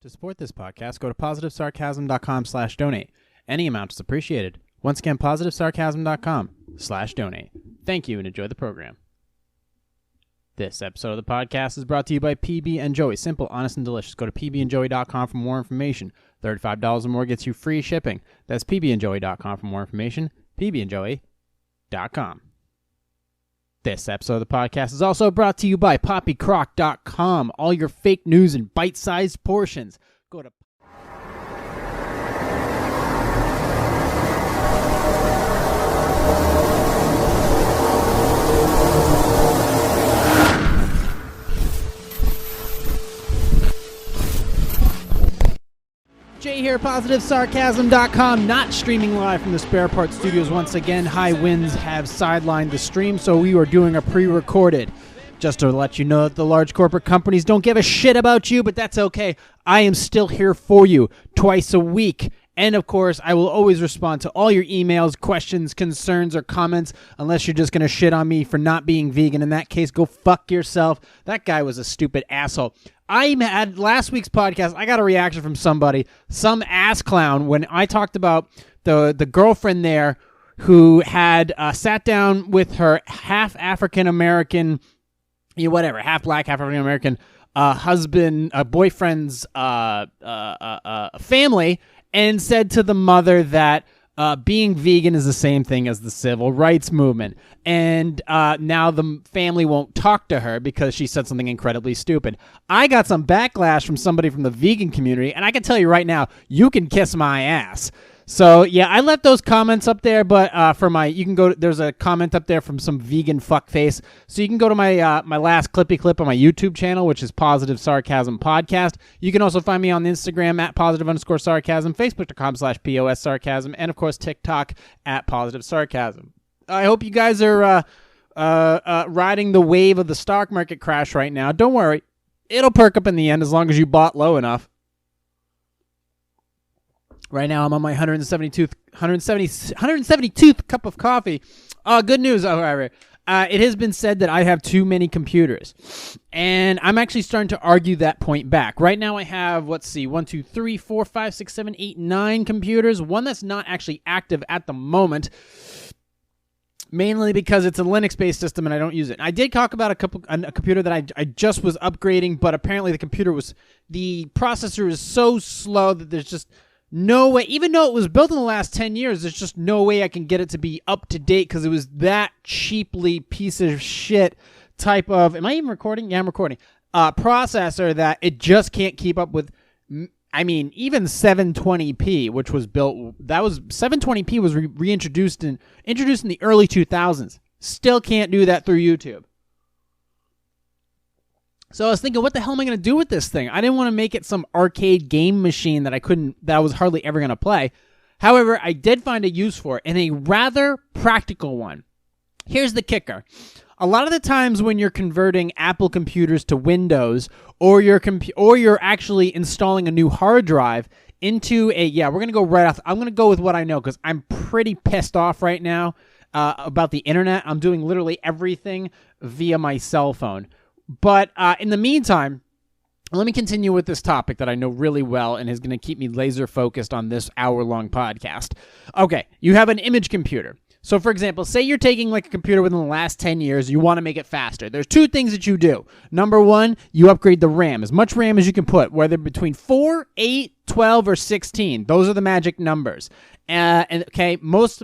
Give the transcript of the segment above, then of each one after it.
To support this podcast, go to positivesarcasm.com/donate. Any amount is appreciated. Once again, positivesarcasm.com/donate. Thank you and enjoy the program. This episode of the podcast is brought to you by PB and Joey. Simple, honest, and delicious. Go to pbandjoey.com for more information. $35 or more gets you free shipping. That's pbandjoey.com for more information. pbandjoey.com. This episode of the podcast is also brought to you by poppycrock.com. All your fake news in bite-sized portions. Go to Jay here, positivesarcasm.com, not streaming live from the Spare Part Studios once again. High winds have sidelined the stream, so we are doing a pre-recorded. Just to let you know that the large corporate companies don't give a shit about you, but that's okay. I am still here for you twice a week. And, of course, I will always respond to all your emails, questions, concerns, or comments, unless you're just going to shit on me for not being vegan. In that case, go fuck yourself. That guy was a stupid asshole. I had last week's podcast, I got a reaction from somebody, some ass clown, when I talked about the girlfriend there who had sat down with her half African-American, half black, half African-American husband, boyfriend's family, and said to the mother that being vegan is the same thing as the civil rights movement. And now the family won't talk to her because she said something incredibly stupid. I got some backlash from somebody from the vegan community, and I can tell you right now, you can kiss my ass. So, yeah, I left those comments up there, but you can go, there's a comment up there from some vegan fuckface. So you can go to my my last clippy clip on my YouTube channel, which is Positive Sarcasm Podcast. You can also find me on Instagram at @positive_sarcasm, Facebook.com/POS Sarcasm, and of course TikTok at Positive Sarcasm. I hope you guys are riding the wave of the stock market crash right now. Don't worry, it'll perk up in the end as long as you bought low enough. Right now, I'm on my 172th cup of coffee. Good news, however. It has been said that I have too many computers. And I'm actually starting to argue that point back. Right now, I have, 1, 2, 3, 4, 5, 6, 7, 8, 9 computers. One that's not actually active at the moment. Mainly because it's a Linux-based system and I don't use it. I did talk about a computer that I just was upgrading, but apparently the processor is so slow that there's just no way, even though it was built in the last 10 years, there's just no way I can get it to be up to date because it was that cheaply piece of shit type of, am I even recording? Yeah, I'm recording. Processor that it just can't keep up with, even 720p, which was built, 720p was reintroduced in the early 2000s. Still can't do that through YouTube. So I was thinking, what the hell am I going to do with this thing? I didn't want to make it some arcade game machine that I was hardly ever going to play. However, I did find a use for it, and a rather practical one. Here's the kicker. A lot of the times when you're converting Apple computers to Windows, or you're actually installing a new hard drive into we're going to go right off. I'm going to go with what I know because I'm pretty pissed off right now about the internet. I'm doing literally everything via my cell phone. But in the meantime, let me continue with this topic that I know really well and is going to keep me laser focused on this hour-long podcast. Okay, you have an image computer. So, for example, say you're taking like a computer within the last 10 years, you want to make it faster. There's two things that you do. Number one, you upgrade the RAM, as much RAM as you can put, whether between 4, 8, 12, or 16. Those are the magic numbers. Most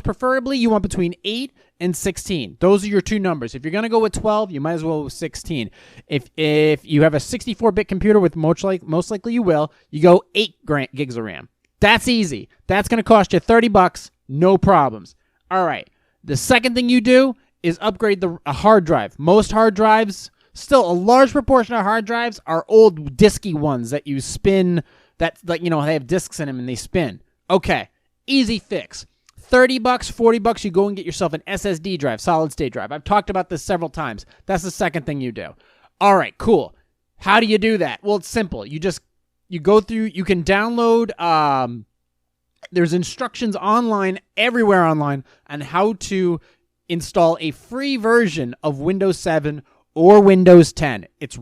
preferably, you want between 8 and 16. Those are your two numbers. If you're going to go with 12, you might as well go with 16. If you have a 64-bit computer, with most likely you will, you go 8 gigs of RAM. That's easy. That's going to cost you $30, no problems. All right. The second thing you do is upgrade a hard drive. Most hard drives, still a large proportion of hard drives are old disky ones that you spin, they have discs in them and they spin. Okay. Easy fix. $30, $40, you go and get yourself an SSD drive, solid state drive. I've talked about this several times. That's the second thing you do. All right, cool. How do you do that? Well, it's simple. You go through, you can download, there's instructions online, everywhere online, on how to install a free version of Windows 7 or Windows 10. It's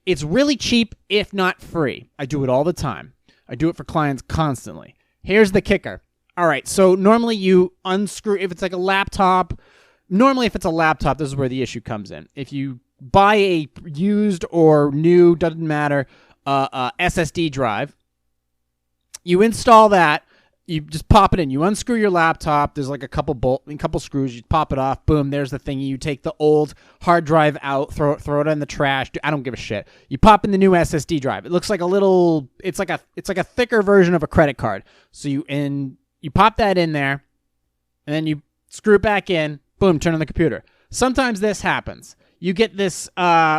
It's really cheap, if not free. I do it all the time. I do it for clients constantly. Here's the kicker. All right, so normally you unscrew, if it's like a laptop, normally if it's a laptop, this is where the issue comes in. If you buy a used or new, doesn't matter, SSD drive, you install that, you just pop it in. You unscrew your laptop. There's like a couple screws. You pop it off. Boom. There's the thing. You take the old hard drive out. Throw it in the trash. I don't give a shit. You pop in the new SSD drive. It looks like a little. It's like a thicker version of a credit card. So you pop that in there, and then you screw it back in. Boom. Turn on the computer. Sometimes this happens. You get this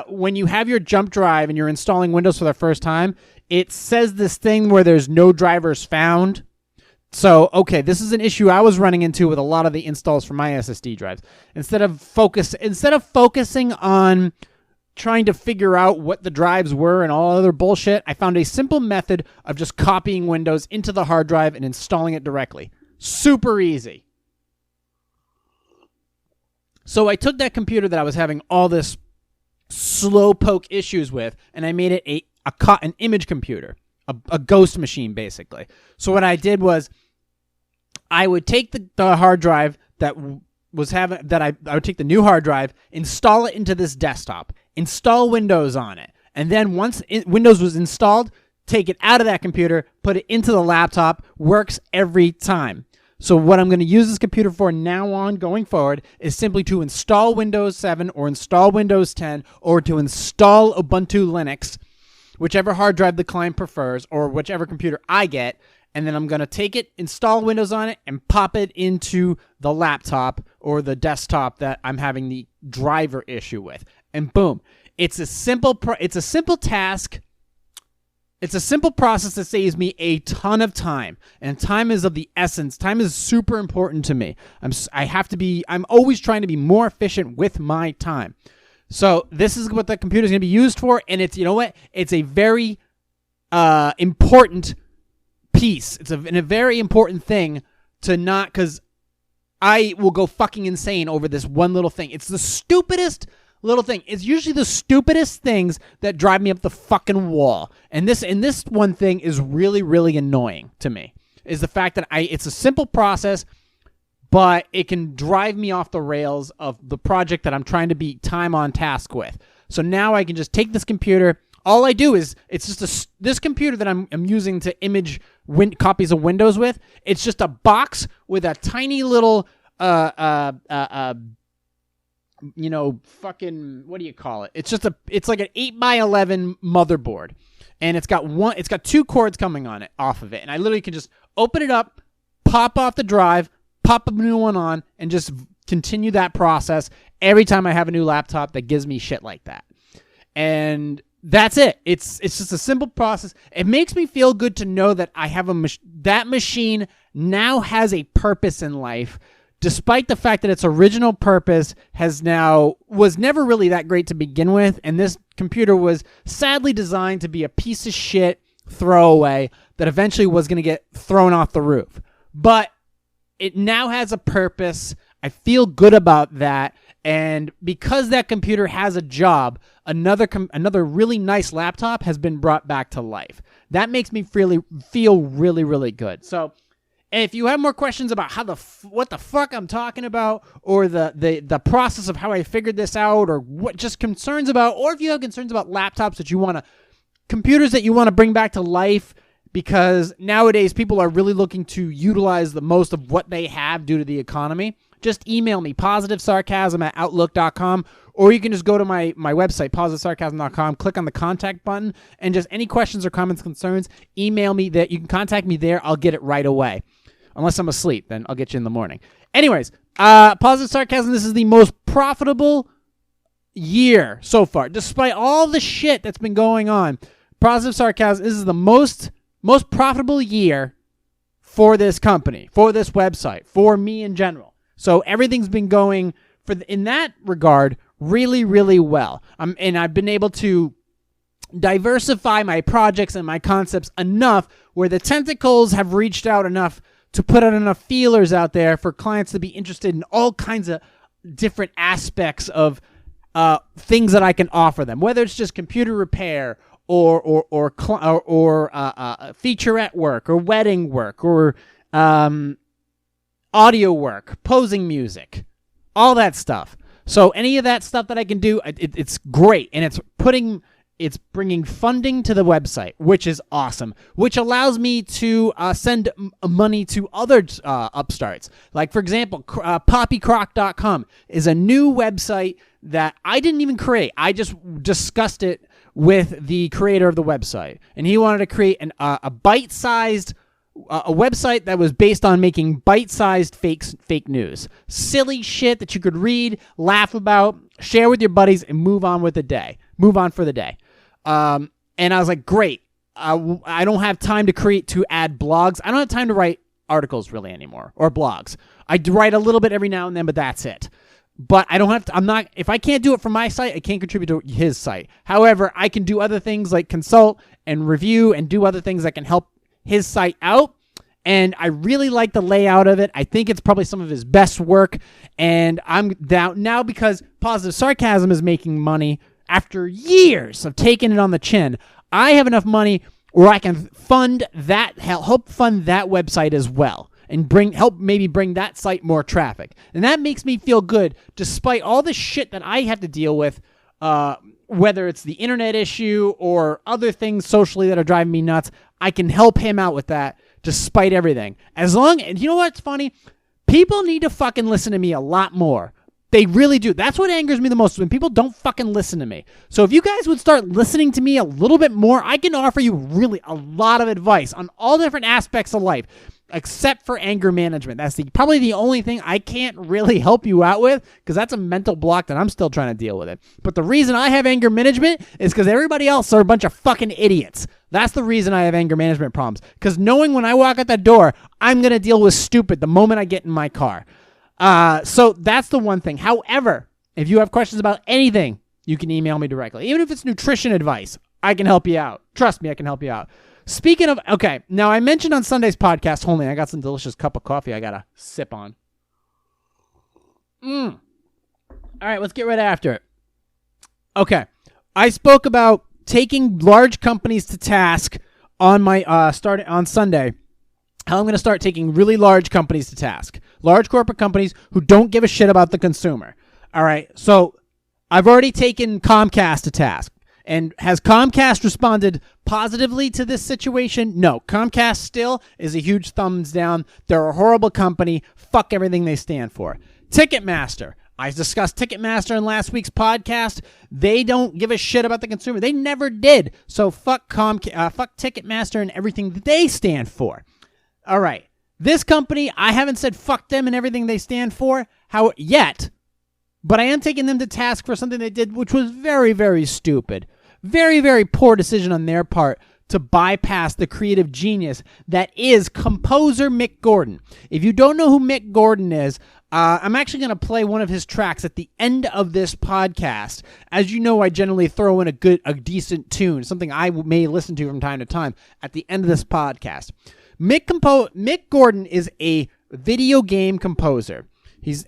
when you have your jump drive and you're installing Windows for the first time. It says this thing where there's no drivers found. So, okay, this is an issue I was running into with a lot of the installs for my SSD drives. Instead of focusing on trying to figure out what the drives were and all other bullshit, I found a simple method of just copying Windows into the hard drive and installing it directly. Super easy. So I took that computer that I was having all this slowpoke issues with, and I made it an image computer. A ghost machine, basically. So what I did was I would take the hard drive I would take the new hard drive, install it into this desktop, install Windows on it, and then once Windows was installed, take it out of that computer, put it into the laptop. Works every time. So what I'm going to use this computer for now on going forward is simply to install Windows 7 or install Windows 10 or to install Ubuntu Linux, whichever hard drive the client prefers, or whichever computer I get, and then I'm going to take it, install Windows on it, and pop it into the laptop or the desktop that I'm having the driver issue with. And boom. It's a simple task. It's a simple process that saves me a ton of time, and time is of the essence. Time is super important to me. I'm always trying to be more efficient with my time. So this is what the computer is going to be used for, and it's, you know what? It's a very important piece. It's a very important thing to not, because I will go fucking insane over this one little thing. It's the stupidest little thing. It's usually the stupidest things that drive me up the fucking wall. And this one thing is really, really annoying to me, is the fact that it's a simple process, but it can drive me off the rails of the project that I'm trying to be time on task with. So now I can just take this computer. All I do is, it's just this computer that I'm using to image copies of Windows with. It's just a box with a tiny little, fucking, what do you call it? It's like an 8x11 motherboard. And it's got two cords coming on it, off of it. And I literally can just open it up, pop off the drive, pop a new one on, and just continue that process every time I have a new laptop that gives me shit like that. And that's it. It's just a simple process. It makes me feel good to know that I have that machine now has a purpose in life, despite the fact that its original purpose was never really that great to begin with. And this computer was sadly designed to be a piece of shit throwaway that eventually was going to get thrown off the roof. But it now has a purpose. I feel good about that. And because that computer has a job, another really nice laptop has been brought back to life. That makes me feel really, really good. So if you have more questions about what the fuck I'm talking about, or the process of how I figured this out, or what just concerns about, or if you have concerns about laptops computers that you want to bring back to life, because nowadays people are really looking to utilize the most of what they have due to the economy, just email me, positivesarcasm@outlook.com, or you can just go to my website, positivesarcasm.com, click on the contact button, and just any questions or comments, concerns, email me there. You can contact me there. I'll get it right away. Unless I'm asleep, then I'll get you in the morning. Anyways, Positive Sarcasm, this is the most profitable year so far. Despite all the shit that's been going on, Positive Sarcasm, this is the most profitable year for this company, for this website, for me in general. So everything's been going, in that regard, really, really well. And I've been able to diversify my projects and my concepts enough where the tentacles have reached out enough to put out enough feelers out there for clients to be interested in all kinds of different aspects of things that I can offer them, whether it's just computer repair or featurette work or wedding work or audio work, posing music, all that stuff. So any of that stuff that I can do, it's great, and it's bringing funding to the website, which is awesome, which allows me to send money to other upstarts. Like, for example, poppycroc.com is a new website that I didn't even create. I just discussed it with the creator of the website, and he wanted to create a bite-sized a website that was based on making bite-sized fake news. Silly shit that you could read, laugh about, share with your buddies, and move on for the day. And I was like, great. I don't have time to add blogs. I don't have time to write articles really anymore, or blogs. I do write a little bit every now and then, but that's it. But I don't have to, if I can't do it from my site, I can't contribute to his site. However, I can do other things like consult and review and do other things that can help his site out. And I really like the layout of it. I think it's probably some of his best work. And I'm down now because Positive Sarcasm is making money after years of taking it on the chin. I have enough money where I can help fund that website as well, and help maybe bring that site more traffic. And that makes me feel good, despite all the shit that I have to deal with, whether it's the internet issue or other things socially that are driving me nuts. I can help him out with that, despite everything. And you know what's funny? People need to fucking listen to me a lot more. They really do. That's what angers me the most, when people don't fucking listen to me. So if you guys would start listening to me a little bit more, I can offer you really a lot of advice on all different aspects of life, except for anger management. That's probably the only thing I can't really help you out with, because that's a mental block that I'm still trying to deal with it. But the reason I have anger management is because everybody else are a bunch of fucking idiots. That's the reason I have anger management problems. Because knowing when I walk out that door, I'm going to deal with stupid the moment I get in my car. So that's the one thing. However, if you have questions about anything, you can email me directly. Even if it's nutrition advice, I can help you out. Trust me, I can help you out. Speaking of, okay, now I mentioned on Sunday's podcast, hold on, I got some delicious cup of coffee I got to sip on. All right, let's get right after it. Okay, I spoke about taking large companies to task on my start on Sunday. How I'm going to start taking really large companies to task. Large corporate companies who don't give a shit about the consumer. All right, so I've already taken Comcast to task. And has Comcast responded positively to this situation? No. Comcast still is a huge thumbs down. They're a horrible company. Fuck everything they stand for. Ticketmaster. I discussed Ticketmaster in last week's podcast. They don't give a shit about the consumer. They never did. So fuck Ticketmaster and everything that they stand for. All right. This company, I haven't said fuck them and everything they stand for yet, but I am taking them to task for something they did, which was very, very stupid. Very, very poor decision on their part to bypass the creative genius that is Composer Mick Gordon. If you don't know who Mick Gordon is, I'm actually going to play one of his tracks at the end of this podcast. As you know, I generally throw in a decent tune, something I may listen to from time to time at the end of this podcast. Mick Gordon is a video game composer. He's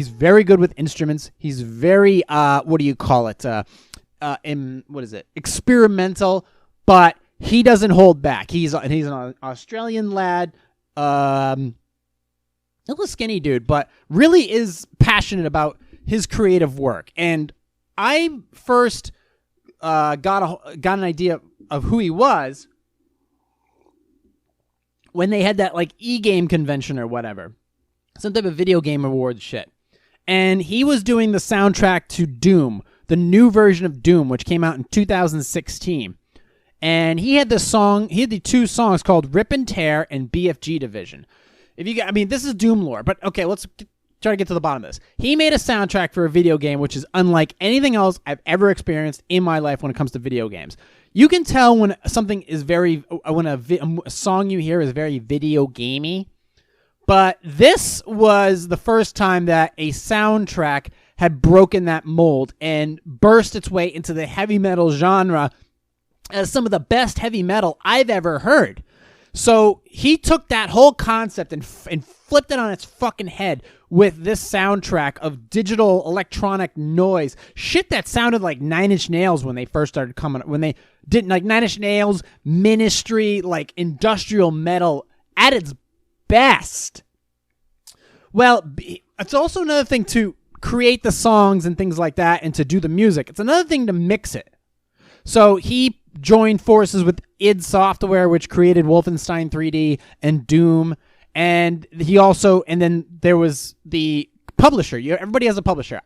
very good with instruments. He's very experimental, but he doesn't hold back. He's an Australian lad, a little skinny dude, but really is passionate about his creative work. And I first got an idea of who he was when they had that like e-game convention or whatever, some type of video game award shit. And he was doing the soundtrack to Doom, the new version of Doom, which came out in 2016. And he had the two songs called Rip and Tear and BFG Division. This is Doom lore, but okay, let's try to get to the bottom of this. He made a soundtrack for a video game, which is unlike anything else I've ever experienced in my life when it comes to video games. You can tell when something is when a song you hear is very video gamey. But this was the first time that a soundtrack had broken that mold and burst its way into the heavy metal genre as some of the best heavy metal I've ever heard. So he took that whole concept and flipped it on its fucking head with this soundtrack of digital electronic noise. Shit that sounded like Nine Inch Nails when they first started coming. When they didn't, like Nine Inch Nails, Ministry, like industrial metal at its best. Well, it's also another thing to create the songs and things like that and to do the music. It's another thing to mix it. So he joined forces with ID Software, which created Wolfenstein 3D and Doom. And he also, and then there was the publisher. Everybody has a publisher.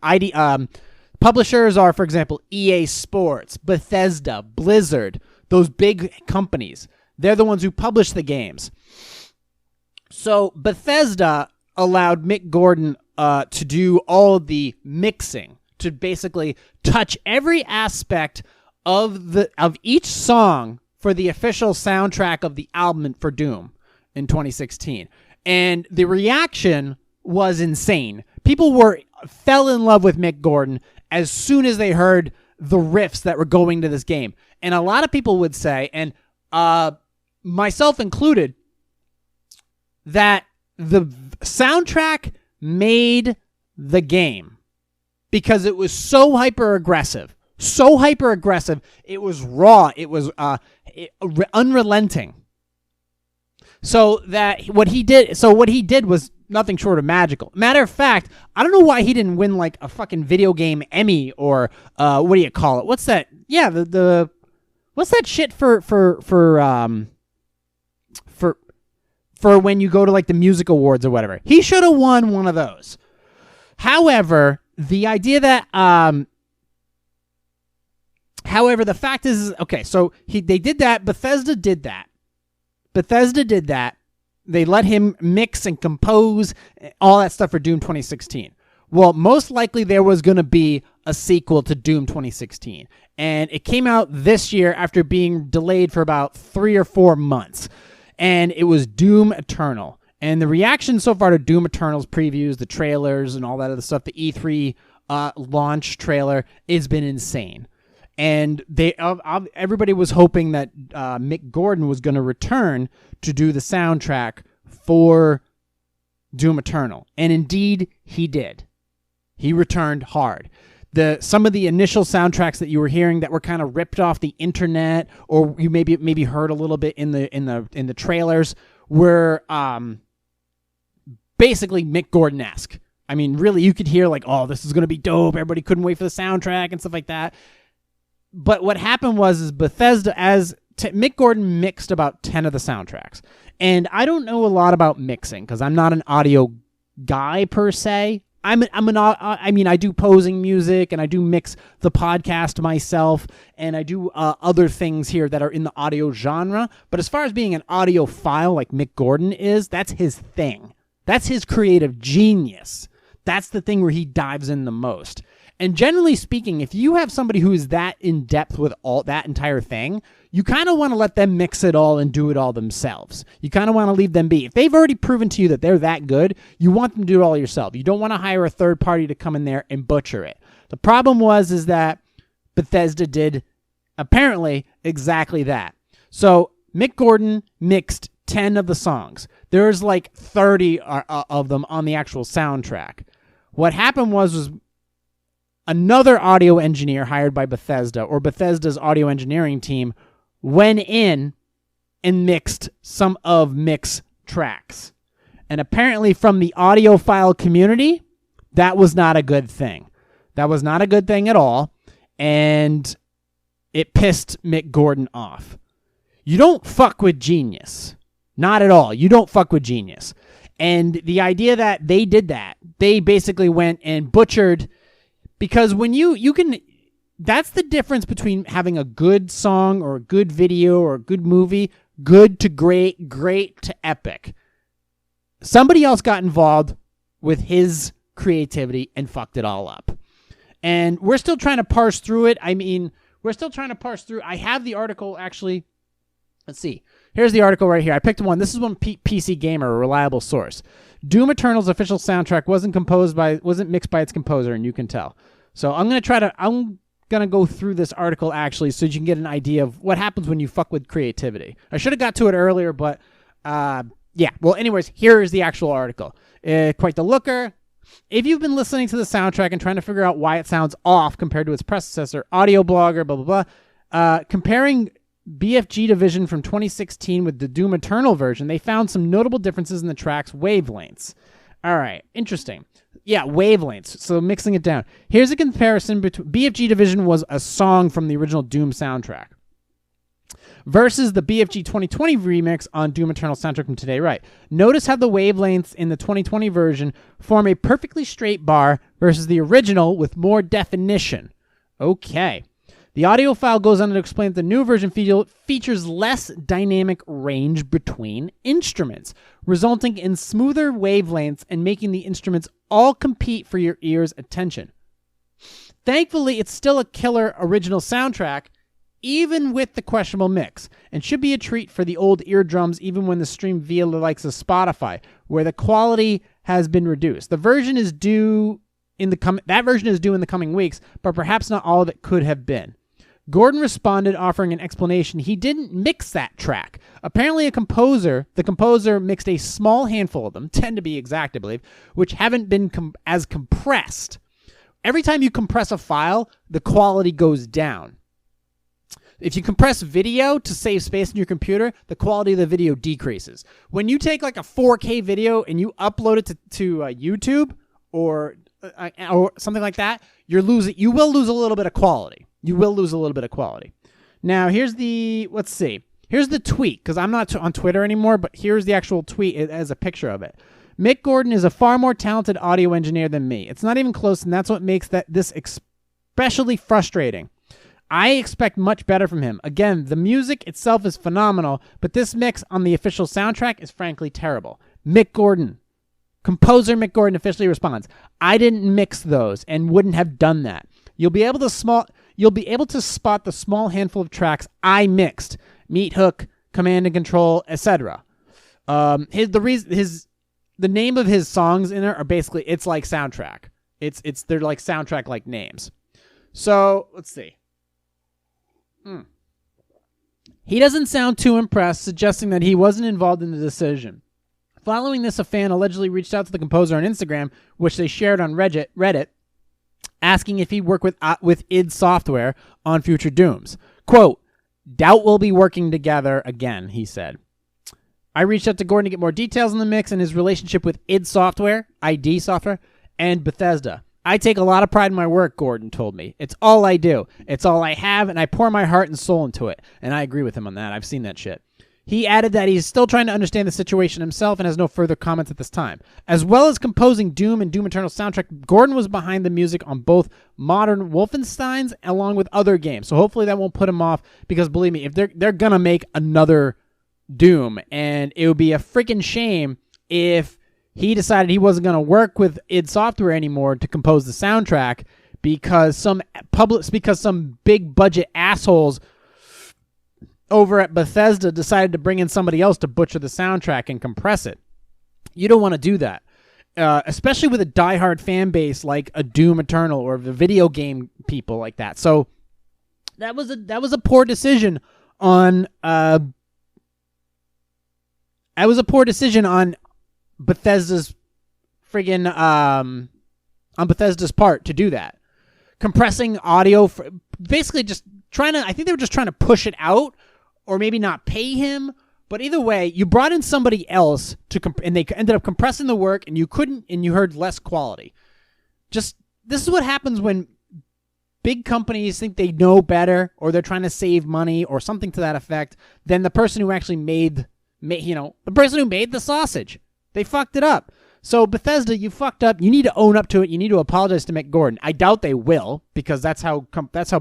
Publishers are, for example, EA Sports, Bethesda, Blizzard, those big companies. They're the ones who publish the games. So Bethesda allowed Mick Gordon to do all of the mixing, to basically touch every aspect of each song for the official soundtrack of the album for Doom in 2016. And the reaction was insane. People fell in love with Mick Gordon as soon as they heard the riffs that were going to this game. And a lot of people would say, and myself included, that the soundtrack made the game because it was so hyper aggressive. It was raw. It was unrelenting. So what he did was nothing short of magical. Matter of fact, I don't know why he didn't win like a fucking video game Emmy or what do you call it? What's that? Yeah, the what's that shit for when you go to like the music awards or whatever. He should have won one of those. However, the idea that the fact is, okay, so they did that. Bethesda did that. They let him mix and compose all that stuff for Doom 2016. Well, most likely there was going to be a sequel to Doom 2016. And it came out this year after being delayed for about 3 or 4 months. And it was Doom Eternal. And the reaction so far to Doom Eternal's previews, the trailers, and all that other stuff, the E3 launch trailer, has been insane. And everybody was hoping that Mick Gordon was going to return to do the soundtrack for Doom Eternal. And indeed, he did. He returned hard. Some of the initial soundtracks that you were hearing that were kind of ripped off the internet, or you maybe heard a little bit in the trailers, were basically Mick Gordon-esque. I mean, really, you could hear like, oh, this is going to be dope. Everybody couldn't wait for the soundtrack and stuff like that. But what happened was Bethesda, Mick Gordon mixed about 10 of the soundtracks. And I don't know a lot about mixing because I'm not an audio guy per se. I do posing music and I do mix the podcast myself and I do other things here that are in the audio genre. But as far as being an audiophile like Mick Gordon is, that's his thing. That's his creative genius. That's the thing where he dives in the most. And generally speaking, if you have somebody who is that in depth with all that entire thing, you kind of want to let them mix it all and do it all themselves. You kind of want to leave them be. If they've already proven to you that they're that good, you want them to do it all yourself. You don't want to hire a third party to come in there and butcher it. The problem is that Bethesda did apparently exactly that. So Mick Gordon mixed 10 of the songs. There's like 30 of them on the actual soundtrack. What happened was another audio engineer hired by Bethesda or Bethesda's audio engineering team went in and mixed some of Mick's tracks. And apparently from the audiophile community, that was not a good thing. That was not a good thing at all. And it pissed Mick Gordon off. You don't fuck with genius. Not at all. You don't fuck with genius. And the idea that they did that, they basically went and butchered. Because when you can, that's the difference between having a good song or a good video or a good movie, good to great, great to epic. Somebody else got involved with his creativity and fucked it all up. And we're still trying to parse through it. I have the article actually. Let's see. Here's the article right here. I picked one. This is one PC Gamer, a reliable source. Doom Eternal's official soundtrack wasn't mixed by its composer, and you can tell. So I'm gonna go through this article actually, so you can get an idea of what happens when you fuck with creativity. I should have got to it earlier, but Yeah. Well, anyways, here is the actual article. Quite the looker. If you've been listening to the soundtrack and trying to figure out why it sounds off compared to its predecessor, Audio Blogger, blah, blah, blah, comparing BFG Division from 2016 with the Doom Eternal version, they found some notable differences in the track's wavelengths. All right, interesting. Yeah, wavelengths. So mixing it down. Here's a comparison between BFG Division was a song from the original Doom soundtrack versus the BFG 2020 remix on Doom Eternal soundtrack from Today Right. Notice how the wavelengths in the 2020 version form a perfectly straight bar versus the original with more definition. Okay. The audio file goes on to explain that the new version features less dynamic range between instruments, resulting in smoother wavelengths and making the instruments all compete for your ear's attention. Thankfully, it's still a killer original soundtrack, even with the questionable mix, and should be a treat for the old eardrums even when the stream via the likes of Spotify, where the quality has been reduced. That version is due in the coming weeks, but perhaps not all of it could have been. Gordon responded, offering an explanation. He didn't mix that track. Apparently the composer mixed a small handful of them, 10 to be exact, I believe, which haven't been as compressed. Every time you compress a file, the quality goes down. If you compress video to save space in your computer, the quality of the video decreases. When you take like a 4K video and you upload it to YouTube or something like that, you will lose a little bit of quality. Now, here's the tweet, because I'm not on Twitter anymore, but here's the actual tweet as a picture of it. Mick Gordon is a far more talented audio engineer than me. It's not even close, and that's what makes this especially frustrating. I expect much better from him. Again, the music itself is phenomenal, but this mix on the official soundtrack is frankly terrible. Composer Mick Gordon officially responds, I didn't mix those and wouldn't have done that. You'll be able to spot the small handful of tracks I mixed. Meat Hook, Command and Control, etc. The name of his songs in there are basically, it's like soundtrack. They're like soundtrack like names. So let's see. He doesn't sound too impressed, suggesting that he wasn't involved in the decision. Following this, a fan allegedly reached out to the composer on Instagram, which they shared on Reddit, asking if he'd work with ID Software on future Dooms. Quote, doubt we'll be working together again, he said. I reached out to Gordon to get more details on the mix and his relationship with ID Software, and Bethesda. I take a lot of pride in my work, Gordon told me. It's all I do. It's all I have, and I pour my heart and soul into it. And I agree with him on that. I've seen that shit. He added that he's still trying to understand the situation himself and has no further comments at this time. As well as composing Doom and Doom Eternal soundtrack, Gordon was behind the music on both modern Wolfensteins along with other games. So hopefully that won't put him off, because believe me, if they're going to make another Doom, and it would be a freaking shame if he decided he wasn't going to work with ID Software anymore to compose the soundtrack because some big budget assholes over at Bethesda decided to bring in somebody else to butcher the soundtrack and compress it. You don't want to do that, especially with a diehard fan base like a Doom Eternal or the video game people like that. So that was a poor decision on Bethesda's friggin' on Bethesda's part to do that. Compressing audio, basically just I think they were just trying to push it out, or maybe not pay him. But either way, you brought in somebody else and they ended up compressing the work, and you heard less quality. This is what happens when big companies think they know better, or they're trying to save money, or something to that effect, than the person who actually made the sausage. They fucked it up. So Bethesda, you fucked up. You need to own up to it. You need to apologize to Mick Gordon. I doubt they will, because that's how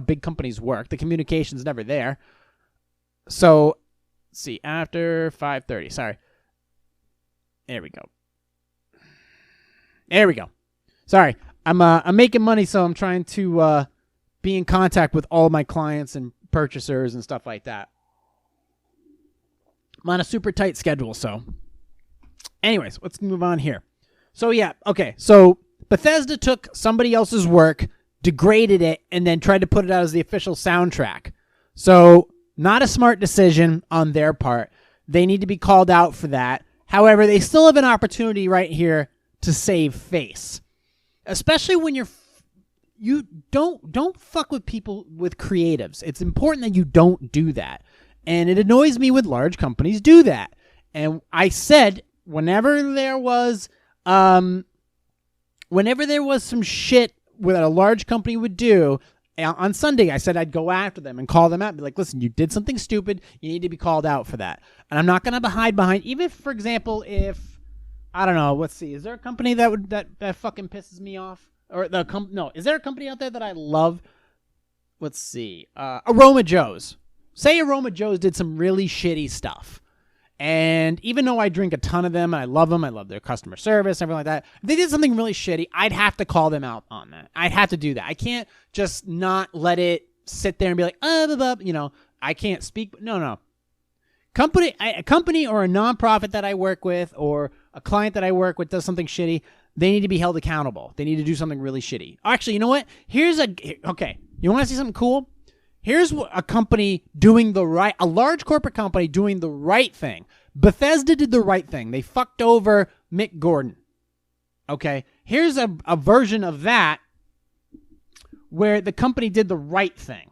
big companies work. The communication's never there. So, let's see, after 5:30. Sorry. There we go. Sorry, I'm making money, so I'm trying to be in contact with all my clients and purchasers and stuff like that. I'm on a super tight schedule, so. Anyways, let's move on here. So yeah, okay. So Bethesda took somebody else's work, degraded it, and then tried to put it out as the official soundtrack. So not a smart decision on their part. They need to be called out for that. However, they still have an opportunity right here to save face, especially when you don't fuck with people, with creatives. It's important that you don't do that. And it annoys me when large companies do that. And I said, whenever there was some shit that a large company would do, on Sunday, I said I'd go after them and call them out and be like, listen, you did something stupid. You need to be called out for that. And I'm not going to hide behind, even if, for example, I don't know, let's see, is there a company that fucking pisses me off? Or is there a company out there that I love? Let's see. Aroma Joe's. Say Aroma Joe's did some really shitty stuff. And even though I drink a ton of them, and I love them, I love their customer service, everything like that, if they did something really shitty, I'd have to call them out on that. I'd have to do that. I can't just not let it sit there and be like, blah, blah, blah. I can't speak. No. A company or a nonprofit that I work with or a client that I work with does something shitty, they need to be held accountable. They need to do something really shitty. Actually, you know what? Okay, you want to see something cool? Here's a company doing a large corporate company doing the right thing. Bethesda did the right thing. They fucked over Mick Gordon. Okay, here's a version of that where the company did the right thing.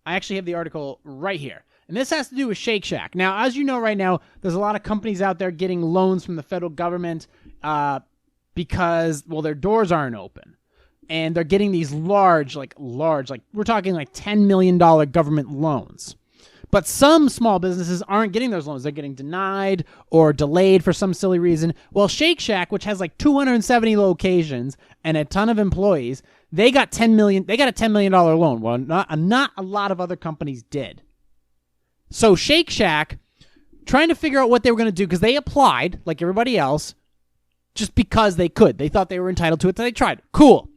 I actually have the article right here. And this has to do with Shake Shack. Now, as you know right now, there's a lot of companies out there getting loans from the federal government because, their doors aren't open. And they're getting these large, we're talking like $10 million government loans. But some small businesses aren't getting those loans. They're getting denied or delayed for some silly reason. Well, Shake Shack, which has like 270 locations and a ton of employees, they got a $10 million loan. Well, not a lot of other companies did. So Shake Shack, trying to figure out what they were going to do, because they applied like everybody else just because they could. They thought they were entitled to it, so they tried. Cool.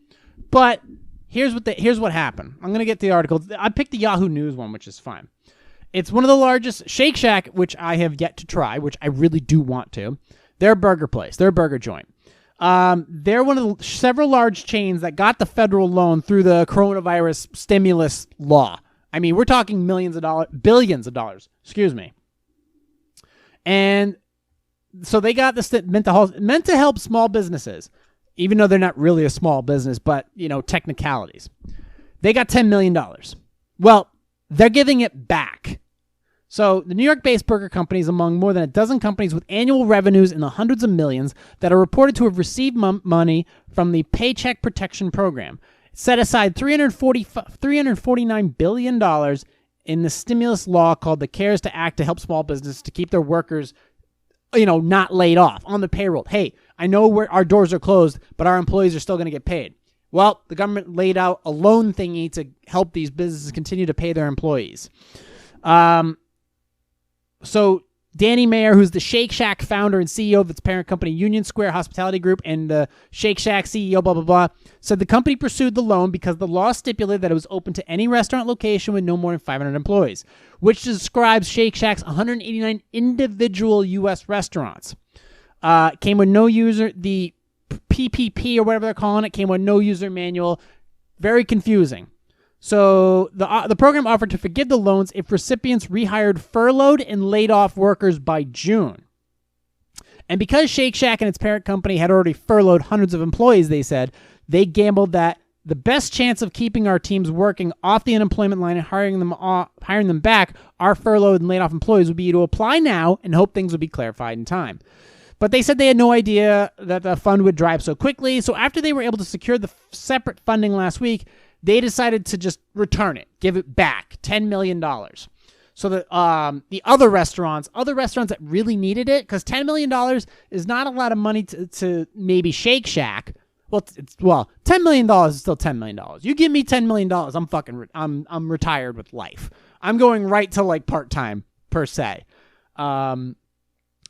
But here's what happened. I'm going to get the article. I picked the Yahoo News one, which is fine. It's one of the largest. Shake Shack, which I have yet to try, which I really do want to. They're a burger place. They're a burger joint. They're one of the several large chains that got the federal loan through the coronavirus stimulus law. I mean, we're talking billions of dollars. Excuse me. And so they got this meant to help small businesses, even though they're not really a small business, but, technicalities. They got $10 million. Well, they're giving it back. So the New York-based burger company is among more than a dozen companies with annual revenues in the hundreds of millions that are reported to have received money from the Paycheck Protection Program. It set aside $349 billion in the stimulus law called the CARES Act to help small businesses to keep their workers, not laid off on the payroll. Hey, I know our doors are closed, but our employees are still going to get paid. Well, the government laid out a loan thingy to help these businesses continue to pay their employees. So Danny Mayer, who's the Shake Shack founder and CEO of its parent company, Union Square Hospitality Group, and the Shake Shack CEO, blah, blah, blah, said the company pursued the loan because the law stipulated that it was open to any restaurant location with no more than 500 employees, which describes Shake Shack's 189 individual U.S. restaurants. Came with no user, the PPP or whatever they're calling it, came with no user manual. Very confusing. So the program offered to forgive the loans if recipients rehired furloughed and laid off workers by June. And because Shake Shack and its parent company had already furloughed hundreds of employees, they said, they gambled that the best chance of keeping our teams working off the unemployment line and hiring them back, our furloughed and laid off employees, would be to apply now and hope things would be clarified in time. But they said they had no idea that the fund would dry up so quickly. So after they were able to secure the separate funding last week, they decided to just return it, give it back, $10 million. So the other restaurants that really needed it, because $10 million is not a lot of money to maybe Shake Shack. Well, $10 million is still $10 million. You give me $10 million, I'm retired with life. I'm going right to like part-time per se. I'm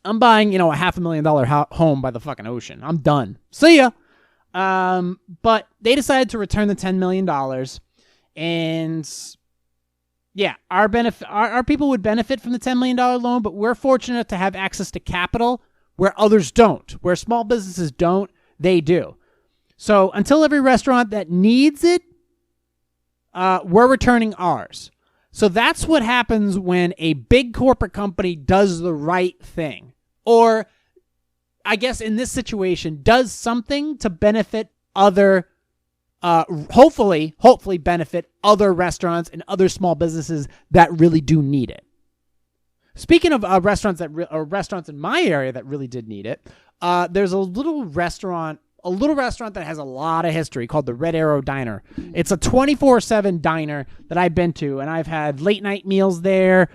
buying, a $500,000 home by the fucking ocean. I'm done. See ya. But they decided to return the $10 million, and yeah, our people would benefit from the $10 million loan, but we're fortunate to have access to capital where others don't. Where small businesses don't, they do. So until every restaurant that needs it, we're returning ours. So that's what happens when a big corporate company does the right thing. Or, I guess in this situation, does something to benefit other, hopefully benefit other restaurants and other small businesses that really do need it. Speaking of restaurants restaurants in my area that really did need it, there's a little restaurant that has a lot of history called the Red Arrow Diner. It's a 24/7 diner that I've been to, and I've had late night meals there,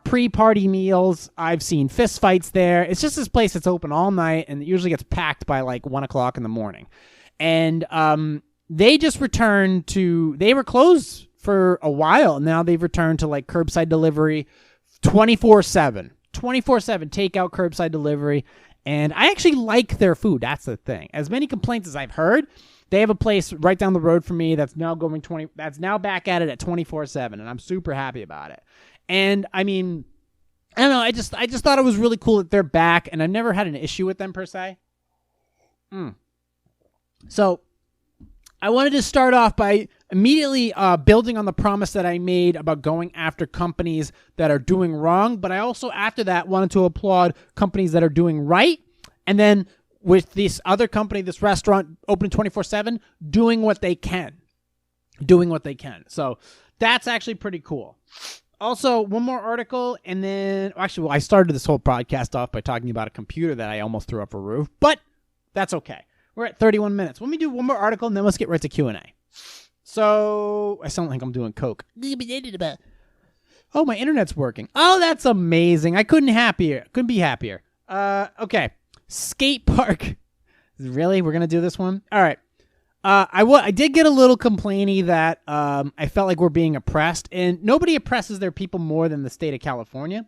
pre-party meals. I've seen fist fights there. It's just this place that's open all night, and it usually gets packed by like 1 o'clock in the morning. And they just returned to, they were closed for a while, and now they've returned to like curbside delivery 24/7 takeout, curbside delivery. And I actually like their food. That's the thing. As many complaints as I've heard, they have a place right down the road from me that's now back at it at 24/7, and I'm super happy about it. And I mean, I don't know, I just thought it was really cool that they're back, and I've never had an issue with them per se. So I wanted to start off by immediately building on the promise that I made about going after companies that are doing wrong, but I also, after that, wanted to applaud companies that are doing right, and then with this other company, this restaurant, open 24/7, doing what they can. So that's actually pretty cool. Also, one more article, and then, actually, I started this whole podcast off by talking about a computer that I almost threw up a roof, but that's okay. We're at 31 minutes. Let me do one more article, and then let's get right to Q&A. So, I sound like I'm doing coke. Oh, my internet's working. Oh, that's amazing. I couldn't be happier. Okay. Skate park. Really? We're going to do this one? All right. I did get a little complainy that I felt like we're being oppressed, and nobody oppresses their people more than the state of California,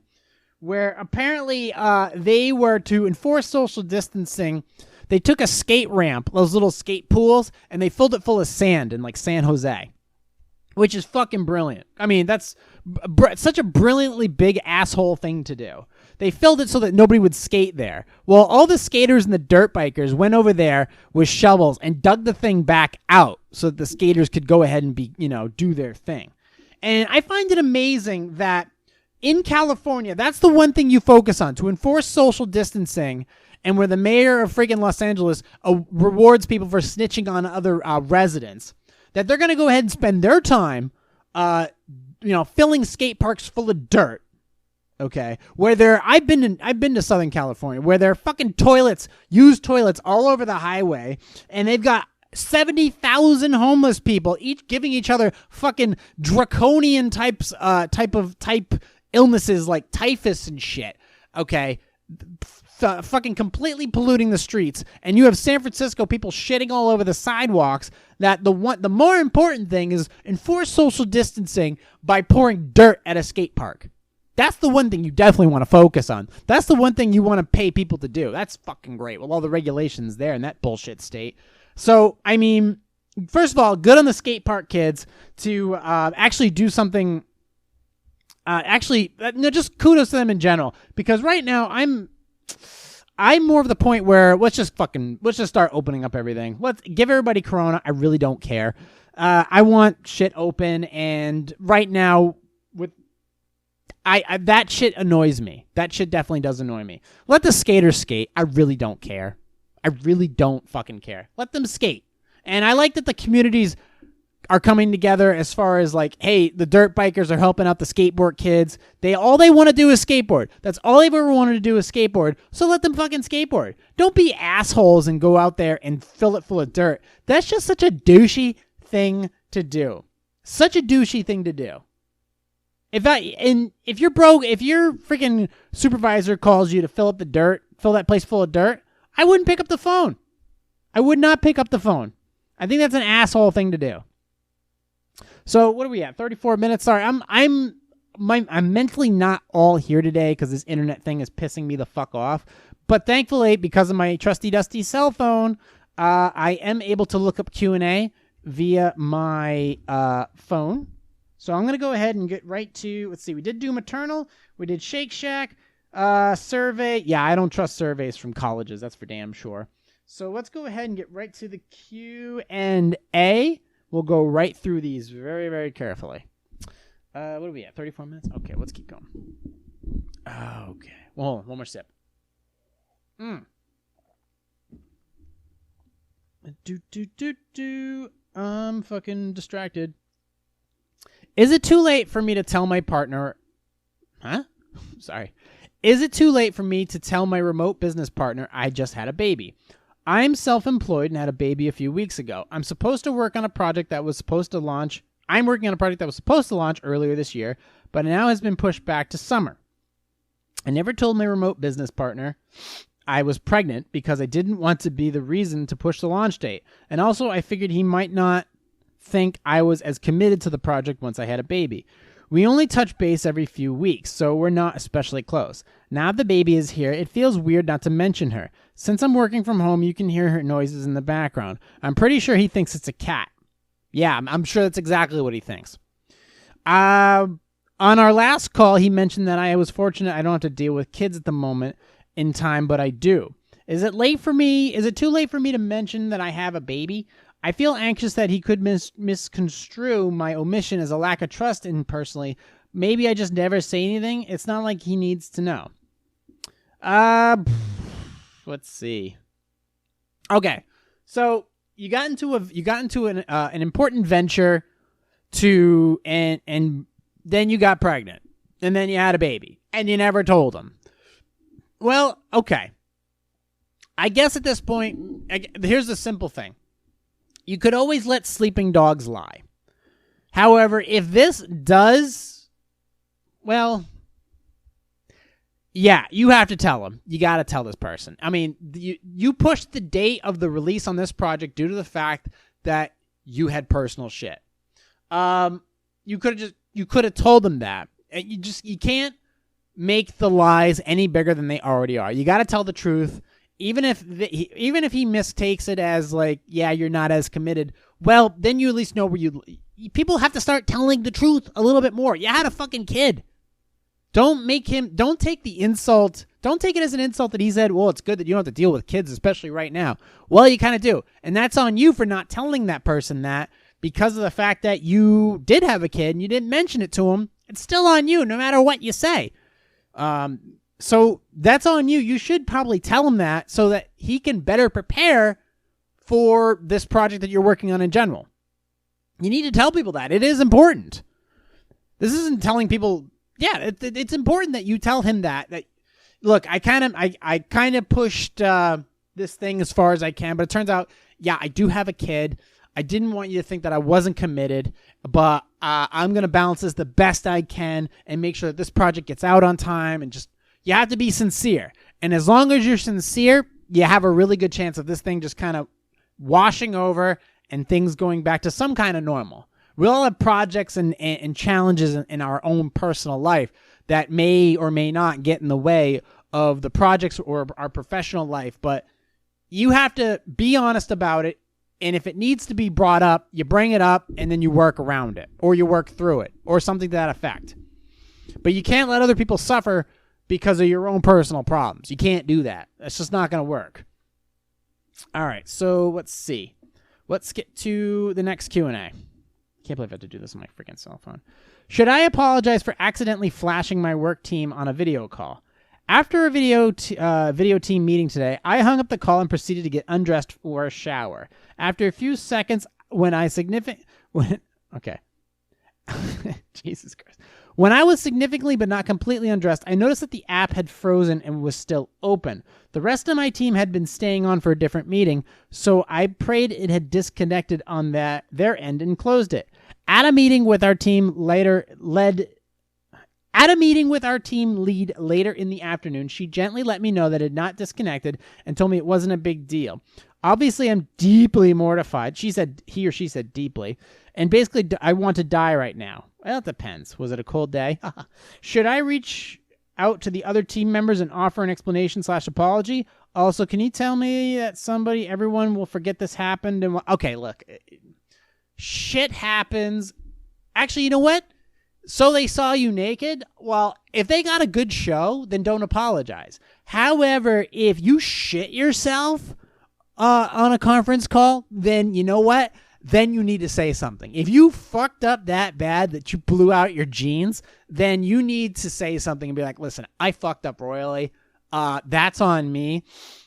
where apparently they were to enforce social distancing. They took a skate ramp, those little skate pools, and they filled it full of sand in like San Jose, which is fucking brilliant. I mean, that's such a brilliantly big asshole thing to do. They filled it so that nobody would skate there. Well, all the skaters and the dirt bikers went over there with shovels and dug the thing back out so that the skaters could go ahead and do their thing. And I find it amazing that in California, that's the one thing you focus on, to enforce social distancing, and where the mayor of freaking Los Angeles rewards people for snitching on other residents, that they're going to go ahead and spend their time, filling skate parks full of dirt. Okay, I've been to Southern California, where there are fucking used toilets all over the highway, and they've got 70,000 homeless people, each giving each other fucking draconian type illnesses like typhus and shit. Okay. Fucking completely polluting the streets, and you have San Francisco people shitting all over the sidewalks. That the more important thing is enforce social distancing by pouring dirt at a skate park. That's the one thing you definitely want to focus on. That's the one thing you want to pay people to do. That's fucking great. Well, all the regulations there in that bullshit state. So, I mean, first of all, good on the skate park kids to actually do something. Just kudos to them in general, because right now I'm more of the point where let's just start opening up everything. Let's give everybody corona. I really don't care. I want shit open, and right now that shit annoys me. That shit definitely does annoy me. Let the skaters skate. I really don't care. I really don't fucking care. Let them skate. And I like that the communities are coming together as far as like, hey, the dirt bikers are helping out the skateboard kids. All they want to do is skateboard. That's all they've ever wanted to do is skateboard. So let them fucking skateboard. Don't be assholes and go out there and fill it full of dirt. That's just such a douchey thing to do. Such a douchey thing to do. If you're broke, if your freaking supervisor calls you to fill that place full of dirt, I wouldn't pick up the phone. I would not pick up the phone. I think that's an asshole thing to do. So what are we at? 34 minutes. Sorry, I'm mentally not all here today because this internet thing is pissing me the fuck off. But thankfully, because of my trusty dusty cell phone, I am able to look up Q&A via my phone. So I'm going to go ahead and get right to, let's see, we did do maternal, we did Shake Shack, survey. Yeah, I don't trust surveys from colleges, that's for damn sure. So let's go ahead and get right to the Q&A. We'll go right through these very, very carefully. What are we at? 34 minutes? Okay, let's keep going. Okay. Well, one more sip. I'm fucking distracted. Is it too late for me to tell my partner... Huh? Sorry. Is it too late for me to tell my remote business partner I just had a baby? I'm self-employed and had a baby a few weeks ago. I'm supposed to work on a project that was supposed to launch... I'm working on a project that was supposed to launch earlier this year, but now has been pushed back to summer. I never told my remote business partner I was pregnant because I didn't want to be the reason to push the launch date. And also, I figured he might not think I was as committed to the project once I had a baby. We only touch base every few weeks, so we're not especially close. Now the baby is here, it feels weird not to mention her. Since I'm working from home, you can hear her noises in the background. I'm pretty sure he thinks it's a cat. Yeah, I'm sure that's exactly what he thinks. On our last call, he mentioned that I was fortunate I don't have to deal with kids at the moment in time, but I do. Is it too late for me to mention that I have a baby? I feel anxious that he could misconstrue my omission as a lack of trust in personally. Maybe I just never say anything. It's not like he needs to know. Let's see. Okay, so you got into an important venture and then you got pregnant and then you had a baby and you never told him. Well, okay. I guess at this point, here's the simple thing. You could always let sleeping dogs lie. However, if this does, well, yeah, you have to tell him. You got to tell this person. I mean, you pushed the date of the release on this project due to the fact that you had personal shit. You could have told them that. You can't make the lies any bigger than they already are. You got to tell the truth. Even if he mistakes it as like, yeah, you're not as committed, well, then you at least know where people have to start telling the truth a little bit more. You had a fucking kid. Don't take it as an insult that he said, well, it's good that you don't have to deal with kids, especially right now. Well, you kind of do. And that's on you for not telling that person that because of the fact that you did have a kid and you didn't mention it to him. It's still on you no matter what you say. So that's on you. You should probably tell him that so that he can better prepare for this project that you're working on in general. You need to tell people that. It is important. This isn't telling people... Yeah, it's important that you tell him that look, I kind of pushed this thing as far as I can, but it turns out, yeah, I do have a kid. I didn't want you to think that I wasn't committed, but I'm going to balance this the best I can and make sure that this project gets out on time, and just, you have to be sincere. And as long as you're sincere, you have a really good chance of this thing just kind of washing over and things going back to some kind of normal. We all have projects and challenges in our own personal life that may or may not get in the way of the projects or our professional life, but you have to be honest about it, and if it needs to be brought up, you bring it up, and then you work around it, or you work through it, or something to that effect. But you can't let other people suffer because of your own personal problems. You can't do that. That's just not going to work. All right, so let's see. Let's get to the next Q&A. Can't believe I have to do this on my freaking cell phone. Should I apologize for accidentally flashing my work team on a video call? After a video team meeting today, I hung up the call and proceeded to get undressed for a shower. After a few seconds, Jesus Christ. When I was significantly but not completely undressed, I noticed that the app had frozen and was still open. The rest of my team had been staying on for a different meeting, so I prayed it had disconnected on their end and closed it. At a meeting with our team lead later in the afternoon, she gently let me know that it had not disconnected and told me it wasn't a big deal. Obviously, I'm deeply mortified. He or she said deeply. And basically, I want to die right now. Well, it depends. Was it a cold day? Should I reach out to the other team members and offer an explanation/apology? Also, can you tell me that everyone will forget this happened? Okay, look. Shit happens. Actually, you know what? So they saw you naked? Well, if they got a good show, then don't apologize. However, if you shit yourself on a conference call, then you know what? then you need to say something. If you fucked up that bad that you blew out your jeans, then you need to say something and be like, listen, I fucked up royally. That's on me.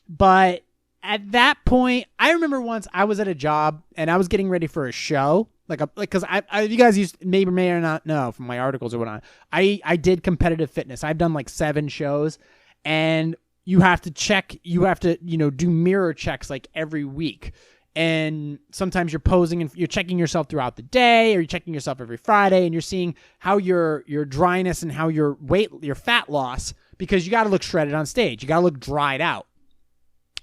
But at that point, I remember once I was at a job and I was getting ready for a show. Because you guys may or may not know from my articles or whatnot, I did competitive fitness. I've done like 7 shows, and you have to do mirror checks like every week. And sometimes you're posing and you're checking yourself throughout the day, or you're checking yourself every Friday, and you're seeing how your dryness and how your fat loss, because you got to look shredded on stage. You got to look dried out.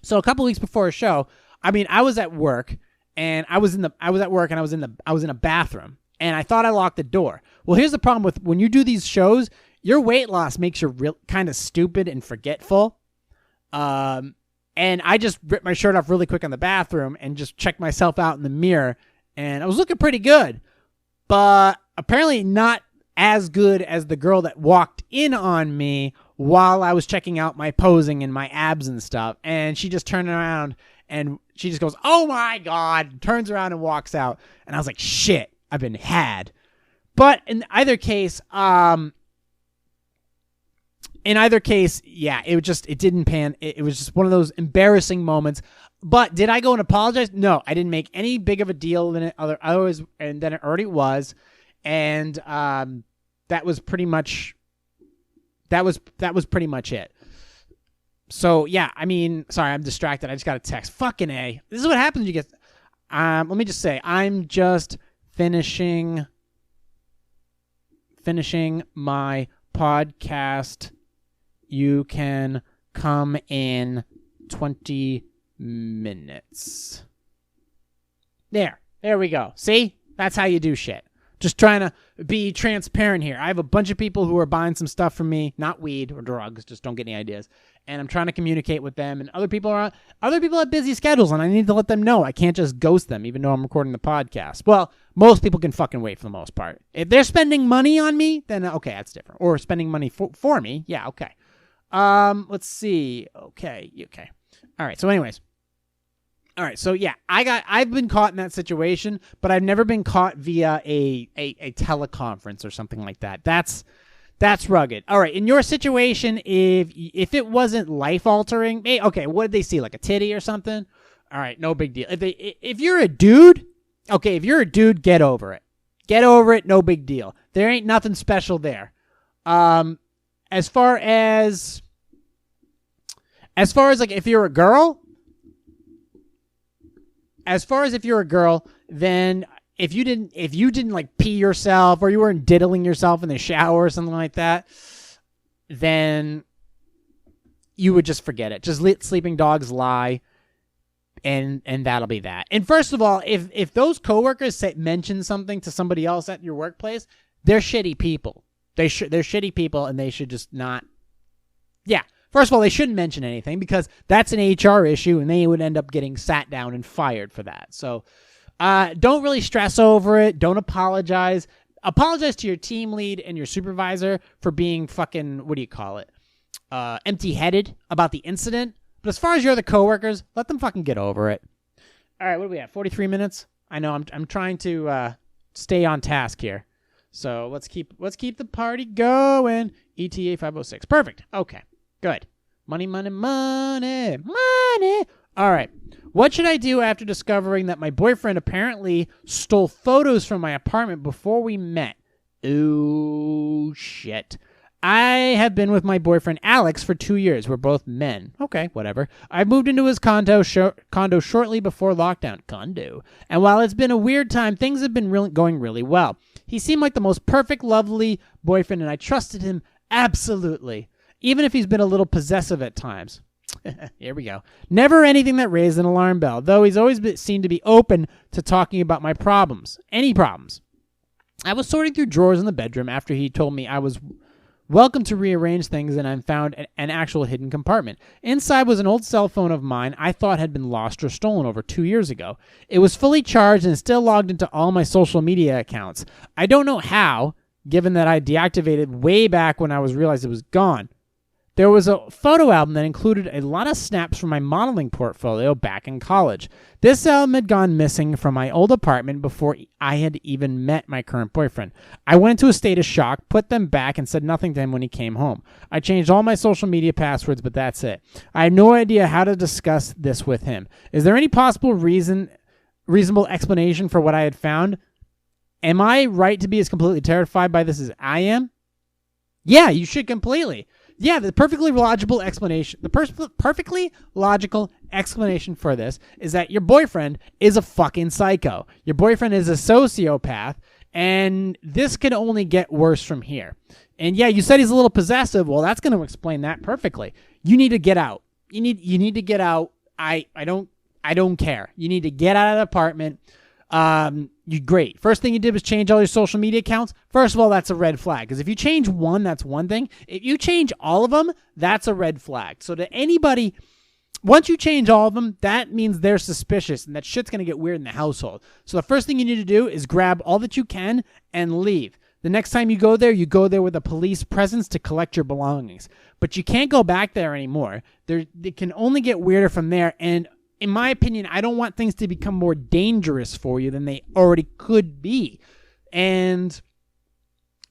So a couple weeks before a show, I was at work, and I was in a bathroom, and I thought I locked the door. Well, here's the problem with when you do these shows, your weight loss makes you kind of stupid and forgetful. And I just ripped my shirt off really quick in the bathroom and just checked myself out in the mirror, and I was looking pretty good, but apparently not as good as the girl that walked in on me while I was checking out my posing and my abs and stuff. And she just turned around and she just goes, "Oh my God," turns around and walks out. And I was like, shit, I've been had. But in either case, yeah, it didn't pan. It was just one of those embarrassing moments. But did I go and apologize? No, I didn't make any big of a deal than it already was. And that was pretty much it. So yeah, sorry, I'm distracted. I just got a text. Fucking A. This is what happens when you get. Let me just say, I'm just finishing my podcast. You can come in 20 minutes. There we go. See? That's how you do shit. Just trying to be transparent here. I have a bunch of people who are buying some stuff from me, not weed or drugs, just don't get any ideas. And I'm trying to communicate with them, and other people have busy schedules, and I need to let them know. I can't just ghost them even though I'm recording the podcast. Well, most people can fucking wait for the most part. If they're spending money on me, then okay, that's different. Or spending money for me, yeah, okay. Let's see. Okay. All right. So anyways. All right. So yeah, I've been caught in that situation, but I've never been caught via a teleconference or something like that. That's rugged. All right. In your situation, if it wasn't life altering, okay, what did they see? Like a titty or something? All right. No big deal. If you're a dude, okay, get over it. Get over it. No big deal. There ain't nothing special there. As far as like if you're a girl, then if you didn't like pee yourself or you weren't diddling yourself in the shower or something like that, then you would just forget it. Just let sleeping dogs lie, and that'll be that. And first of all, if those coworkers mention something to somebody else at your workplace, they're shitty people. They're shitty people, and they should just not. Yeah. First of all, they shouldn't mention anything because that's an HR issue, and they would end up getting sat down and fired for that. So don't really stress over it. Don't apologize. Apologize to your team lead and your supervisor for being fucking, empty-headed about the incident. But as far as your other coworkers, let them fucking get over it. All right, what do we have? 43 minutes? I know I'm trying to stay on task here. So let's keep the party going. ETA 506. Perfect. Okay. Good. Money. All right. What should I do after discovering that my boyfriend apparently stole photos from my apartment before we met? Oh, shit. I have been with my boyfriend Alex for 2 years. We're both men. Okay, whatever. I moved into his condo shortly before lockdown. And while it's been a weird time, things have been going really well. He seemed like the most perfect, lovely boyfriend, and I trusted him absolutely, even if he's been a little possessive at times. Here we go. Never anything that raised an alarm bell, though he's always seemed to be open to talking about my problems. Any problems. I was sorting through drawers in the bedroom after he told me I was welcome to rearrange things, and I found an actual hidden compartment. Inside was an old cell phone of mine I thought had been lost or stolen over 2 years ago. It was fully charged and still logged into all my social media accounts. I don't know how, given that I deactivated way back when I realized it was gone. There was a photo album that included a lot of snaps from my modeling portfolio back in college. This album had gone missing from my old apartment before I had even met my current boyfriend. I went into a state of shock, put them back, and said nothing to him when he came home. I changed all my social media passwords, but that's it. I have no idea how to discuss this with him. Is there any possible reasonable explanation for what I had found? Am I right to be as completely terrified by this as I am? Yeah, you should completely. Yeah, the perfectly logical explanation. The perfectly logical explanation for this is that your boyfriend is a fucking psycho. Your boyfriend is a sociopath, and this can only get worse from here. And yeah, you said he's a little possessive. Well, that's going to explain that perfectly. You need to get out. You need to get out. I don't care. You need to get out of the apartment. Great. First thing you did was change all your social media accounts. First of all, that's a red flag. Because if you change one, that's one thing. If you change all of them, that's a red flag. So to anybody, once you change all of them, that means they're suspicious and that shit's going to get weird in the household. So the first thing you need to do is grab all that you can and leave. The next time you go there with a police presence to collect your belongings. But you can't go back there anymore. It can only get weirder from there. And in my opinion, I don't want things to become more dangerous for you than they already could be. And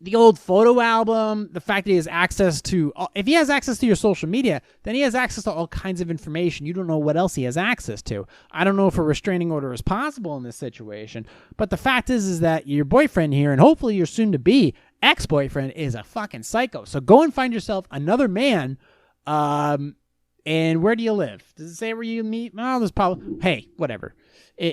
the old photo album, the fact that he has access to, if he has access to your social media, then he has access to all kinds of information. You don't know what else he has access to. I don't know if a restraining order is possible in this situation, but the fact is that your boyfriend here, and hopefully your soon-to-be ex-boyfriend, is a fucking psycho. So go and find yourself another man. And where do you live? Does it say where you meet? Well, there's probably, hey, whatever.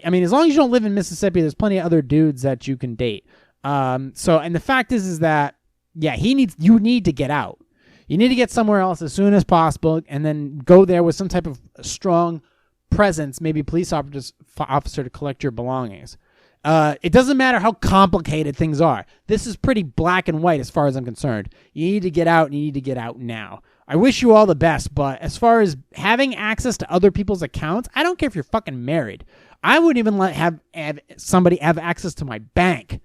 I mean, as long as you don't live in Mississippi, there's plenty of other dudes that you can date. And the fact is that, yeah, you need to get out. You need to get somewhere else as soon as possible and then go there with some type of strong presence, maybe a police officer to collect your belongings. It doesn't matter how complicated things are. This is pretty black and white as far as I'm concerned. You need to get out, and you need to get out now. I wish you all the best, but as far as having access to other people's accounts, I don't care if you're fucking married. I wouldn't even have somebody have access to my bank.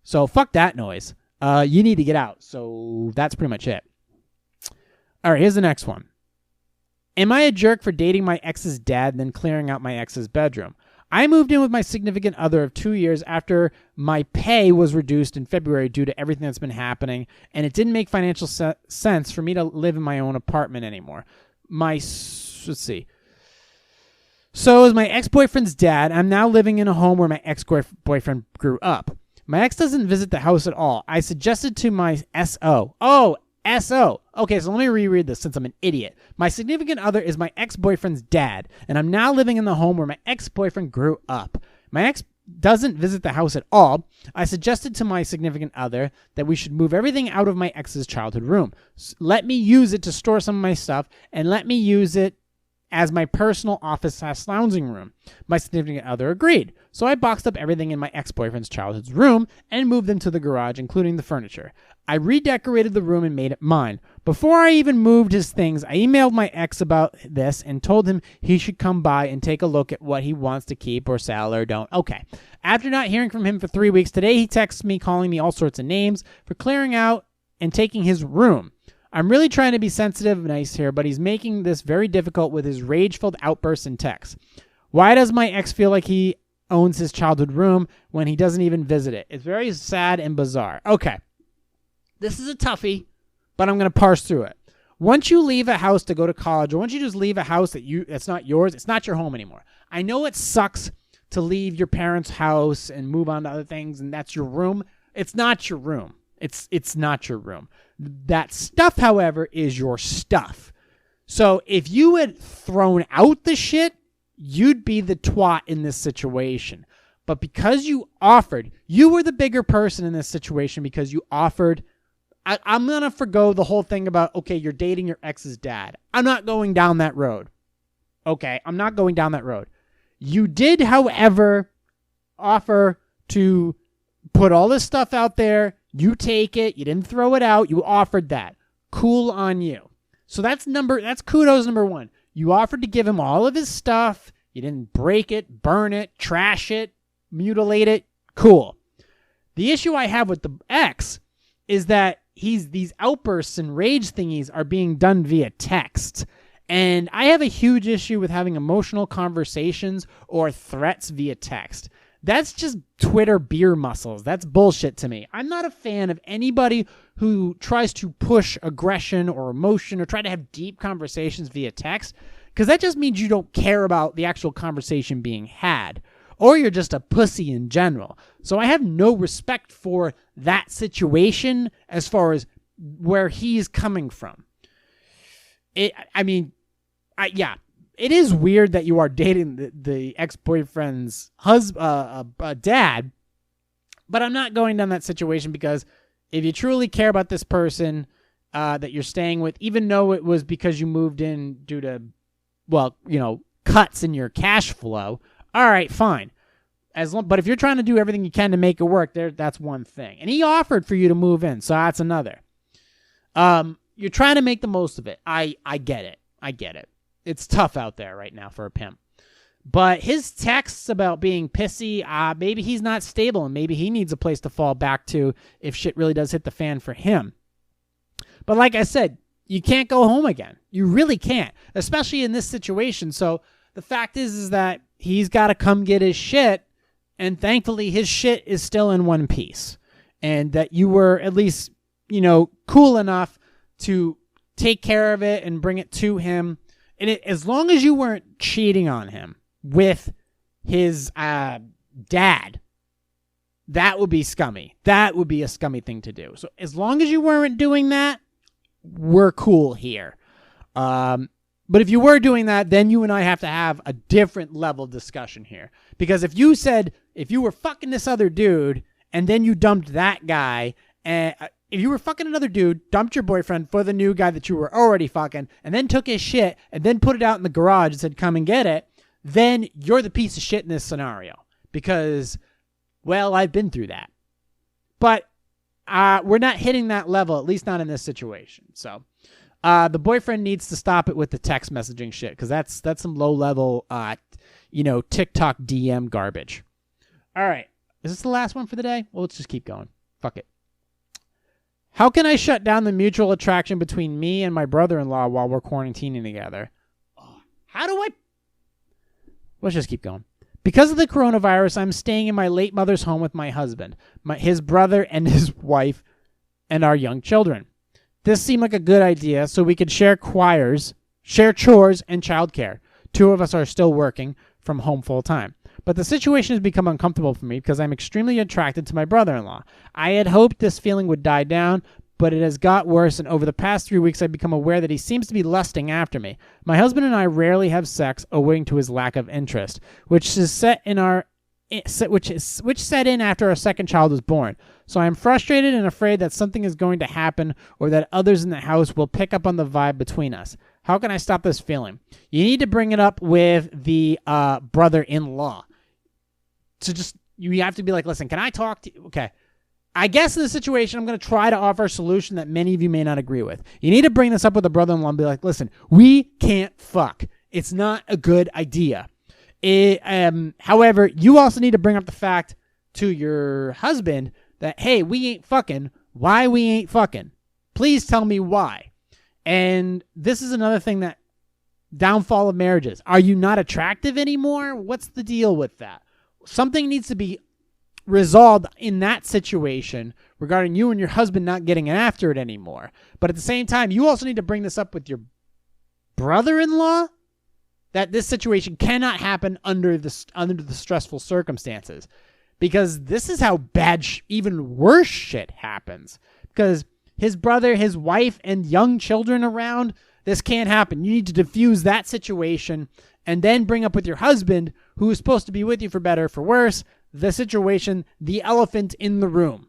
So fuck that noise. You need to get out. So that's pretty much it. All right, here's the next one. Am I a jerk for dating my ex's dad and then clearing out my ex's bedroom? I moved in with my significant other of 2 years after my pay was reduced in February due to everything that's been happening, and it didn't make financial sense for me to live in my own apartment anymore. Let's see. So as my ex-boyfriend's dad, I'm now living in a home where my ex-boyfriend grew up. My ex doesn't visit the house at all. I suggested to my SO. Oh, SO. Okay, so let me reread this since I'm an idiot. My significant other is my ex-boyfriend's dad, and I'm now living in the home where my ex-boyfriend grew up. My ex doesn't visit the house at all. I suggested to my significant other that we should move everything out of my ex's childhood room. Let me use it to store some of my stuff, and let me use it as my personal office/lounging room. My significant other agreed. So I boxed up everything in my ex-boyfriend's childhood's room and moved them to the garage, including the furniture. I redecorated the room and made it mine. Before I even moved his things, I emailed my ex about this and told him he should come by and take a look at what he wants to keep or sell or don't. Okay. After not hearing from him for 3 weeks, today he texts me calling me all sorts of names for clearing out and taking his room. I'm really trying to be sensitive and nice here, but he's making this very difficult with his rage-filled outbursts and texts. Why does my ex feel like he owns his childhood room when he doesn't even visit it? It's very sad and bizarre. Okay. This is a toughie, but I'm going to parse through it. Once you leave a house to go to college, or once you just leave a house that's not yours, it's not your home anymore. I know it sucks to leave your parents' house and move on to other things, and that's your room. It's not your room. It's not your room. That stuff, however, is your stuff. So if you had thrown out the shit, you'd be the twat in this situation. But because you offered, you were the bigger person in this situation because you offered. I'm going to forgo the whole thing about, okay, you're dating your ex's dad. I'm not going down that road. Okay, I'm not going down that road. You did, however, offer to put all this stuff out there. You take it. You didn't throw it out. You offered that. Cool on you. So that's kudos number one. You offered to give him all of his stuff. You didn't break it, burn it, trash it, mutilate it. Cool. The issue I have with the ex is that these outbursts and rage thingies are being done via text. And I have a huge issue with having emotional conversations or threats via text. That's just Twitter beer muscles. That's bullshit to me. I'm not a fan of anybody who tries to push aggression or emotion or try to have deep conversations via text, because that just means you don't care about the actual conversation being had, or you're just a pussy in general. So I have no respect for that situation as far as where he's coming from. It is weird that you are dating the ex-boyfriend's dad, but I'm not going down that situation, because if you truly care about this person that you're staying with, even though it was because you moved in due to, cuts in your cash flow, all right, fine. But if you're trying to do everything you can to make it work, that's one thing. And he offered for you to move in, so that's another. You're trying to make the most of it. I get it. I get it. It's tough out there right now for a pimp. But his texts about being pissy, maybe he's not stable, and maybe he needs a place to fall back to if shit really does hit the fan for him. But like I said, you can't go home again. You really can't, especially in this situation. So the fact is that he's got to come get his shit, and thankfully his shit is still in one piece. And that you were at least, cool enough to take care of it and bring it to him. And as long as you weren't cheating on him with his dad, that would be scummy. That would be a scummy thing to do. So as long as you weren't doing that, we're cool here. But if you were doing that, then you and I have to have a different level of discussion here. Because if you were fucking this other dude and then you dumped that guy, and if you were fucking another dude, dumped your boyfriend for the new guy that you were already fucking, and then took his shit and then put it out in the garage and said, come and get it, then you're the piece of shit in this scenario. Because, well, I've been through that. But we're not hitting that level, at least not in this situation. So the boyfriend needs to stop it with the text messaging shit, because that's some low-level, TikTok DM garbage. All right. Is this the last one for the day? Well, let's just keep going. Fuck it. How can I shut down the mutual attraction between me and my brother-in-law while we're quarantining together? Let's just keep going. Because of the coronavirus, I'm staying in my late mother's home with my husband, his brother and his wife, and our young children. This seemed like a good idea, so we could share chores, and childcare. Two of us are still working from home full-time. But the situation has become uncomfortable for me because I'm extremely attracted to my brother-in-law. I had hoped this feeling would die down, but it has got worse, and over the past 3 weeks I've become aware that he seems to be lusting after me. My husband and I rarely have sex owing to his lack of interest, which set in after our second child was born. So I am frustrated and afraid that something is going to happen, or that others in the house will pick up on the vibe between us. How can I stop this feeling? You need to bring it up with the brother-in-law. You have to be like, listen, can I talk to you? Okay. I guess in this situation, I'm going to try to offer a solution that many of you may not agree with. You need to bring this up with a brother-in-law and be like, listen, we can't fuck. It's not a good idea. However, you also need to bring up the fact to your husband that, hey, we ain't fucking. Why we ain't fucking? Please tell me why. And this is another thing that downfall of marriages. Are you not attractive anymore? What's the deal with that? Something needs to be resolved in that situation regarding you and your husband not getting after it anymore. But at the same time, you also need to bring this up with your brother-in-law, that this situation cannot happen under the stressful circumstances, because this is how bad, even worse shit happens. Because his brother, his wife, and young children around, this can't happen. You need to diffuse that situation and then bring up with your husband, who is supposed to be with you for better or for worse, the situation, the elephant in the room.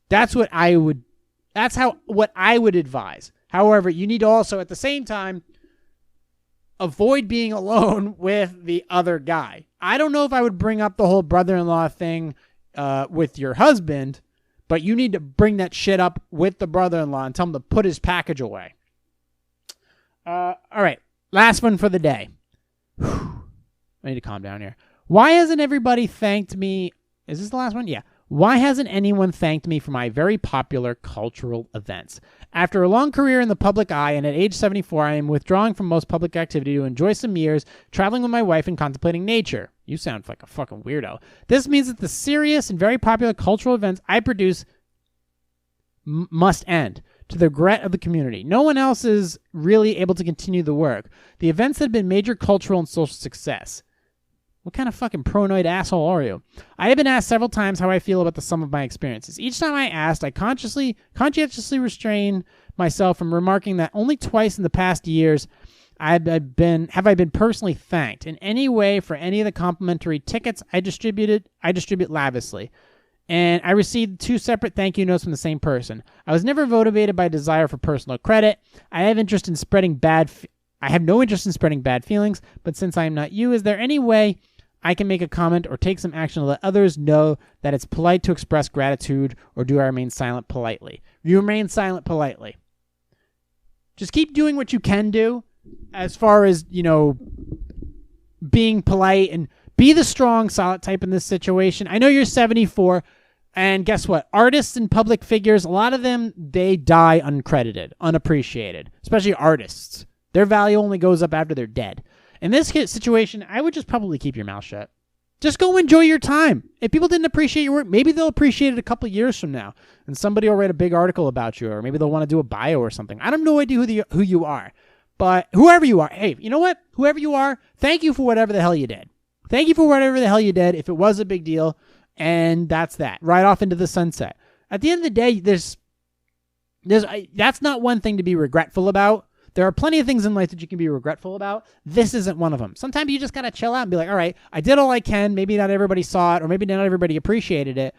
That's what I would advise. However, you need to also at the same time avoid being alone with the other guy. I don't know if I would bring up the whole brother-in-law thing with your husband, but you need to bring that shit up with the brother-in-law and tell him to put his package away. All right, last one for the day. I need to calm down here. Why hasn't everybody thanked me? Is this the last one? Yeah. Why hasn't anyone thanked me for my very popular cultural events? After a long career in the public eye and at age 74, I am withdrawing from most public activity to enjoy some years traveling with my wife and contemplating nature. You sound like a fucking weirdo. This means that the serious and very popular cultural events I produce must end, to the regret of the community. No one else is really able to continue the work. The events have been major cultural and social success. What kind of fucking paranoid asshole are you? I have been asked several times how I feel about the sum of my experiences. Each time I asked, I conscientiously restrained myself from remarking that only twice in the past years have I been personally thanked in any way for any of the complimentary tickets I distribute lavishly. And I received 2 separate thank you notes from the same person. I was never motivated by desire for personal credit. I have no interest in spreading bad feelings, but since I am not you, is there any way I can make a comment or take some action to let others know that it's polite to express gratitude, or do I remain silent politely? You remain silent politely. Just keep doing what you can do as far as, being polite, and be the strong, solid type in this situation. I know you're 74, and guess what? Artists and public figures, a lot of them, they die uncredited, unappreciated, especially artists. Their value only goes up after they're dead. In this situation, I would just probably keep your mouth shut. Just go enjoy your time. If people didn't appreciate your work, maybe they'll appreciate it a couple years from now, and somebody will write a big article about you, or maybe they'll want to do a bio or something. I have no idea who you are, but whoever you are, hey, you know what? Whoever you are, thank you for whatever the hell you did. Thank you for whatever the hell you did, if it was a big deal, and that's that. Right off into the sunset. At the end of the day, that's not one thing to be regretful about. There are plenty of things in life that you can be regretful about. This isn't one of them. Sometimes you just got to chill out and be like, all right, I did all I can. Maybe not everybody saw it, or maybe not everybody appreciated it,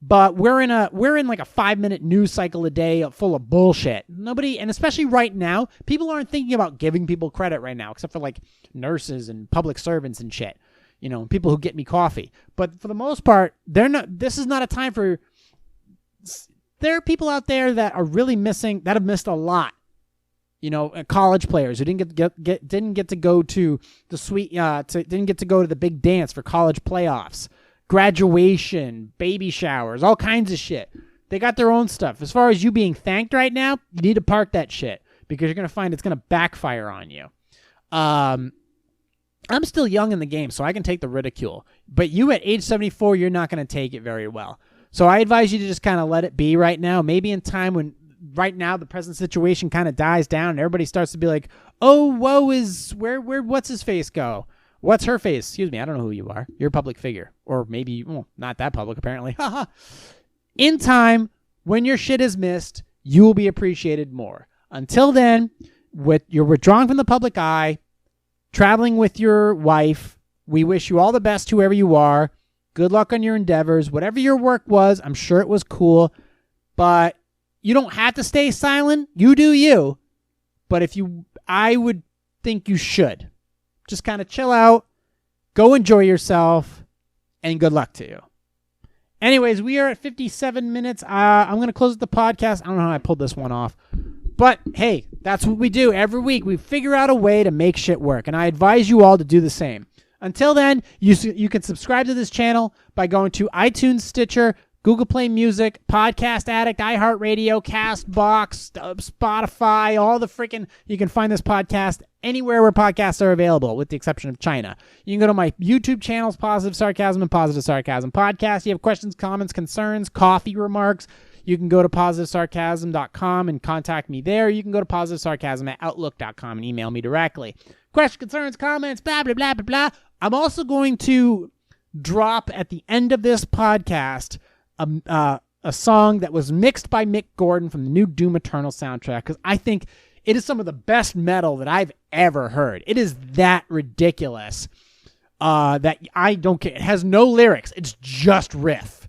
but we're in like a 5-minute news cycle a day full of bullshit. Nobody, and especially right now, people aren't thinking about giving people credit right now, except for like nurses and public servants and shit. People who get me coffee. But for the most part, this is not a time for, there are people out there that are really that have missed a lot. College players who didn't get to go to the didn't get to go to the big dance for college playoffs, graduation, baby showers, all kinds of shit. They got their own stuff. As far as you being thanked right now, you need to park that shit, because you're going to find it's going to backfire on you. I'm still young in the game, so I can take the ridicule. But you at age 74, you're not going to take it very well. So I advise you to just kind of let it be right now. Maybe in time when right now the present situation kind of dies down and everybody starts to be like, oh, what's his face go? What's her face? Excuse me, I don't know who you are. You're a public figure. Or maybe, not that public apparently. In time, when your shit is missed, you will be appreciated more. Until then, you're withdrawing from the public eye, traveling with your wife. We wish you all the best, whoever you are. Good luck on your endeavors. Whatever your work was, I'm sure it was cool. But you don't have to stay silent. You do you. But I would think you should. Just kind of chill out. Go enjoy yourself. And good luck to you. Anyways, we are at 57 minutes. I'm going to close the podcast. I don't know how I pulled this one off. But, hey, that's what we do every week. We figure out a way to make shit work, and I advise you all to do the same. Until then, you can subscribe to this channel by going to iTunes, Stitcher, Google Play Music, Podcast Addict, iHeartRadio, CastBox, Spotify, all the freaking... You can find this podcast anywhere where podcasts are available, with the exception of China. You can go to my YouTube channels, Positive Sarcasm and Positive Sarcasm Podcast. You have questions, comments, concerns, coffee remarks, you can go to positivesarcasm.com and contact me there. You can go to positivesarcasm@outlook.com and email me directly. Questions, concerns, comments, blah, blah, blah, blah, blah. I'm also going to drop at the end of this podcast a song that was mixed by Mick Gordon from the new Doom Eternal soundtrack, because I think it is some of the best metal that I've ever heard. It is that ridiculous that I don't care. It has no lyrics. It's just riff.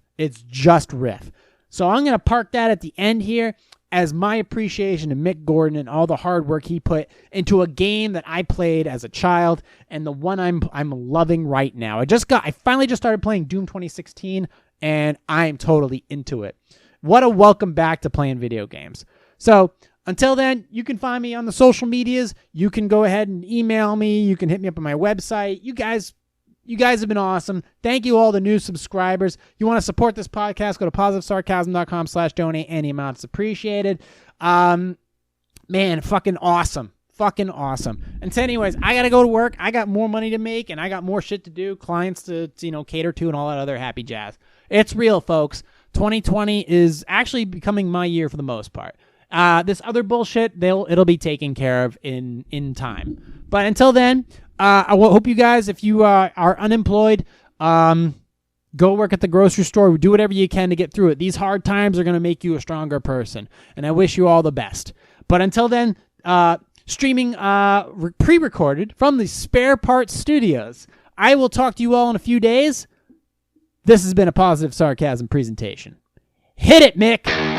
So I'm going to park that at the end here as my appreciation to Mick Gordon and all the hard work he put into a game that I played as a child, and the one I'm loving right now. I finally just started playing Doom 2016, and I'm totally into it. What a welcome back to playing video games. So until then, you can find me on the social medias. You can go ahead and email me. You can hit me up on my website. You guys You guys have been awesome. Thank you all the new subscribers. You want to support this podcast, go to positivesarcasm.com/donate. Any amount is appreciated. Man, fucking awesome. Fucking awesome. And so anyways, I got to go to work. I got more money to make, and I got more shit to do, clients to cater to, and all that other happy jazz. It's real, folks. 2020 is actually becoming my year for the most part. This other bullshit, it'll be taken care of in time. But until then, I hope you guys, if you are unemployed, go work at the grocery store. Do whatever you can to get through it. These hard times are going to make you a stronger person, and I wish you all the best. But until then, streaming pre-recorded from the Spare Parts Studios. I will talk to you all in a few days. This has been a Positive Sarcasm presentation. Hit it, Mick!